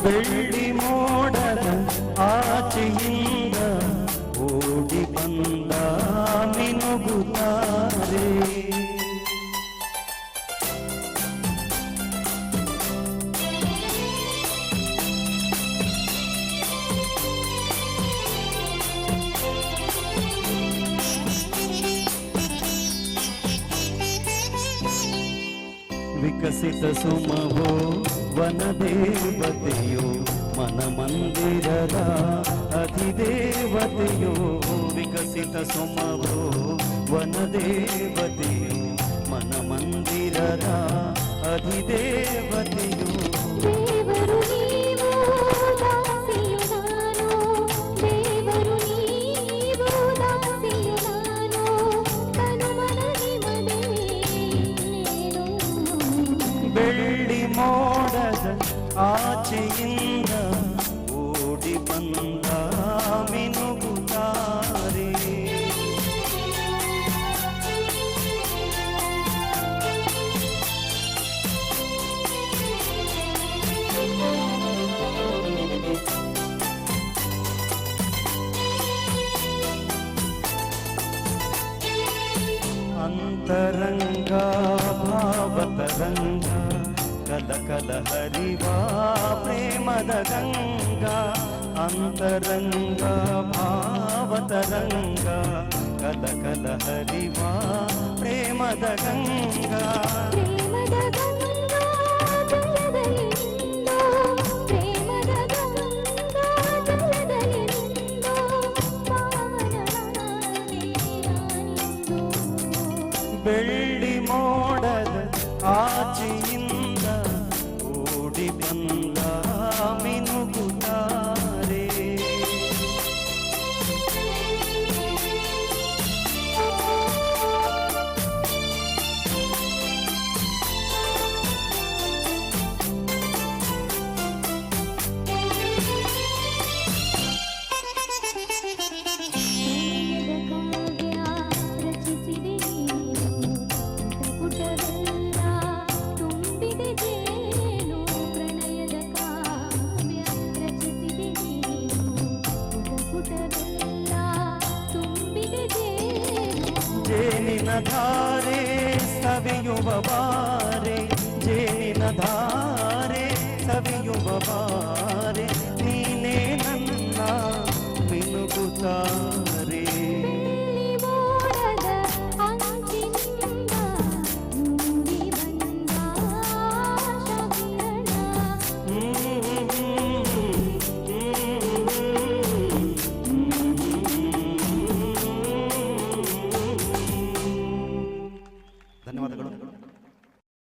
ಬೆಳ್ಳಿ ಮೋಡದ ಆಚೆಯಿಂದ ಓಡಿ ಬಂದ ಮಿನುಗುತ್ತಾರೆ. ವಿಕಸಿತ ಸುಮವೋ ವನದೇವತೆಯೋ ಮನಮಂದಿರದ ಅಧಿದೇವತೆಯೋ. ವಿಕಸಿತ ಸುಮವೋ ವನದೇವತೆಯೋ ಮನಮಂದಿರದ ಅಧಿದೇವತೆಯೋ. ಬೆಳ್ಳಿ ಮೋಡದ ಆಚೆಯಿಂದ ಓಡಿ ಬಂದ ಮಿನುಗುತ್ತಾರೆ. ಅಂತರಂಗ ಭಾವತರಂಗ ಕಲ ಕಲ ಹರಿವಾ ಪ್ರೇಮದ ಗಂಗಾ. ಅಂತರಂಗ ಭಾವತರಂಗ ಕಲ ಕಲ ಹರಿವಾ ಪ್ರೇಮದ ಗಂಗಾ. ಬೆಳ್ಳಿ ಮೋಡದ ಆಚೆಯಿಂದ ಓಡಿ ಬಂದ ಮಿನುಗುತ್ತಾರೆ. ಜೇನಿನ ಧಾರೆ ಸವಿಯುವ ಬಾರೆ, ಜೇನಿನ ಧಾರೆ ಸವಿಯುವ ಬಾರೆ.